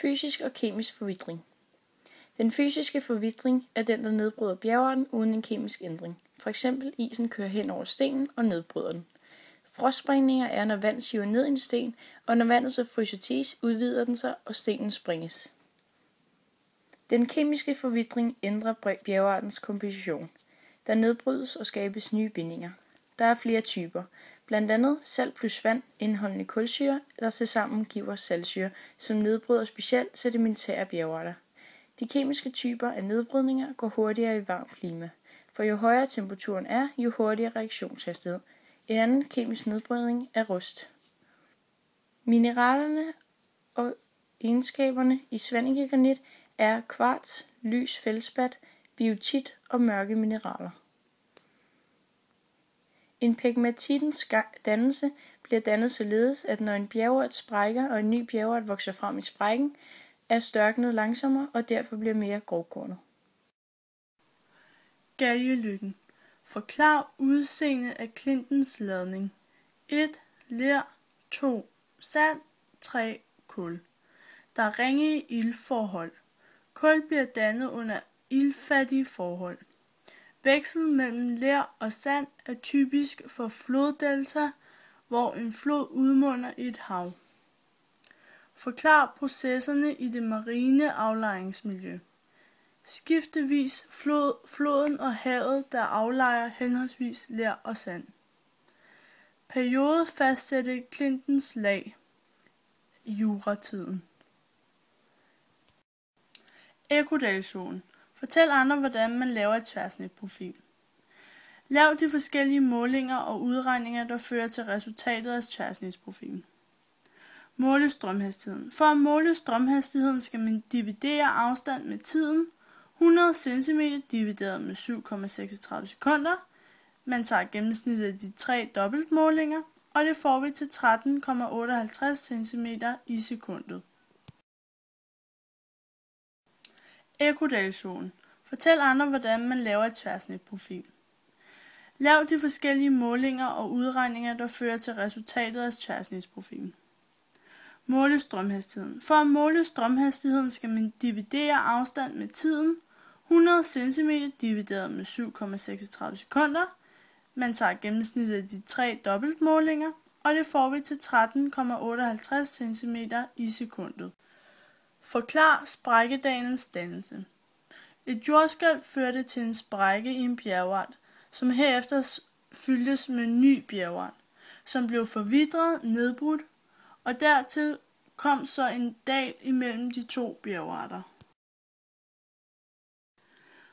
Fysisk og kemisk forvitring. Den fysiske forvitring er den, der nedbryder bjergarten uden en kemisk ændring. For eksempel isen kører hen over stenen og nedbryder den. Frostsprængninger er, når vand siver ned i en sten, og når vandet så fryser til is, udvider den sig, og stenen sprænges. Den kemiske forvitring ændrer bjergartens komposition. Der nedbrydes og skabes nye bindinger. Der er flere typer, blandt andet salt plus vand indeholdende kulsyre, der tilsammen giver saltsyre, som nedbryder specielt sedimentære bjergarter. De kemiske typer af nedbrydninger går hurtigere i varmt klima, for jo højere temperaturen er, jo hurtigere reaktionshastighed. En anden kemisk nedbrydning er rust. Mineralerne og egenskaberne i Svanike-granit er kvarts, lys feldspat, biotit og mørke mineraler. En pegmatitens dannelse bliver dannet således, at når en bjergart sprækker og en ny bjergart vokser frem i sprækken, er størknet langsommere og derfor bliver mere grovkornet. Galgelykken. Forklar udseendet af klintens ladning. 1. Ler. 2. Sand. 3. Kul. Der er ringe i iltforhold. Kul bliver dannet under iltfattige forhold. Veksel mellem ler og sand er typisk for floddelta, hvor en flod udmunder i et hav. Forklar processerne i det marine aflejringsmiljø. Skiftevis floden og havet, der aflejrer henholdsvis ler og sand. Periode fastsætte klintens lag. Juratiden. Ekodalsåen. Fortæl andre, hvordan man laver et tværsnitprofil. Lav de forskellige målinger og udregninger, der fører til resultatet af tværsnitsprofilen. Måle strømhastigheden. For at måle strømhastigheden skal man dividere afstand med tiden. 100 cm divideret med 7,36 sekunder. Man tager gennemsnittet af de 3 dobbeltmålinger, og det får vi til 13,58 cm i sekundet. Ekodalsåen. Fortæl andre, hvordan man laver et tværsnitprofil. Lav de forskellige målinger og udregninger, der fører til resultatet af tværsnitsprofilen. Måle strømhastigheden. For at måle strømhastigheden skal man dividere afstand med tiden. 100 cm divideret med 7,36 sekunder. Man tager gennemsnittet af de 3 dobbeltmålinger, og det får vi til 13,58 cm i sekundet. Forklar sprækkedalens dannelse. Et jordskælv førte til en sprække i en bjergart, som herefter fyldtes med en ny bjergart, som blev forvitret, nedbrudt, og dertil kom så en dal imellem de to bjergarter.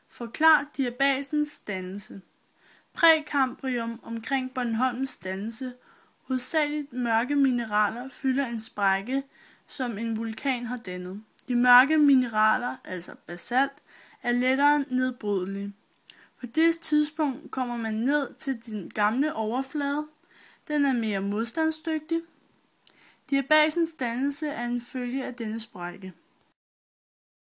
Forklar diabasens dannelse. Prækambrium omkring Bornholms dannelse, hovedsageligt mørke mineraler, fylder en sprække, som en vulkan har dannet. De mørke mineraler, altså basalt, er lettere nedbrydelige. På det tidspunkt kommer man ned til den gamle overflade. Den er mere modstandsdygtig. Diabasens dannelse er en følge af denne sprække.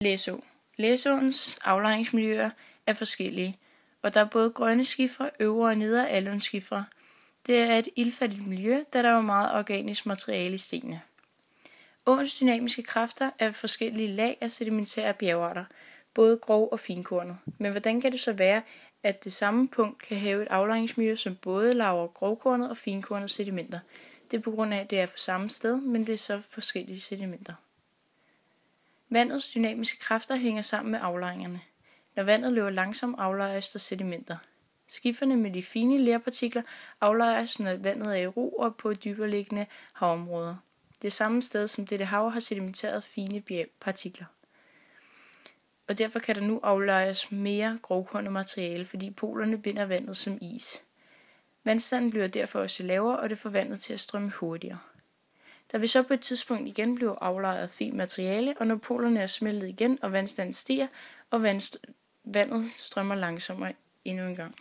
Læså. Læsåens aflejringsmiljøer er forskellige, og der er både grønne skifre, øvre og nedre alunskifre. Det er et iltfattigt miljø, da der er meget organisk materiale i stenene. Åens dynamiske kræfter er forskellige lag af sedimentære bjergarter, både grov og finkornet. Men hvordan kan det så være, at det samme punkt kan have et aflejringsmiljø, som både laver grovkornet og finkornet sedimenter? Det er på grund af, at det er på samme sted, men det er så forskellige sedimenter. Vandets dynamiske kræfter hænger sammen med aflejringerne. Når vandet løber langsomt, aflejres der sedimenter. Skiferne med de fine lerpartikler aflejres, når vandet er i ro og på dybereliggende havområder. Det samme sted, som dette hav har sedimenteret fine partikler. Og derfor kan der nu aflejres mere grovkornet materiale, fordi polerne binder vandet som is. Vandstanden bliver derfor også lavere, og det får vandet til at strømme hurtigere. Der vil så på et tidspunkt igen blive aflejret fint materiale, og når polerne er smeltet igen, og vandstanden stiger, og vandet strømmer langsommere endnu en gang.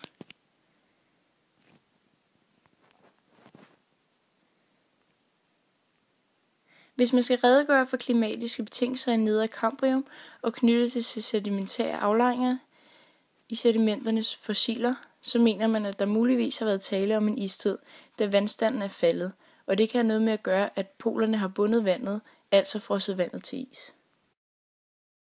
Hvis man skal redegøre for klimatiske betingelser i nedre Kambrium og knytte det til sedimentære aflejringer i sedimenternes fossiler, så mener man, at der muligvis har været tale om en istid, da vandstanden er faldet, og det kan have noget med at gøre, at polerne har bundet vandet, altså frosset vandet til is.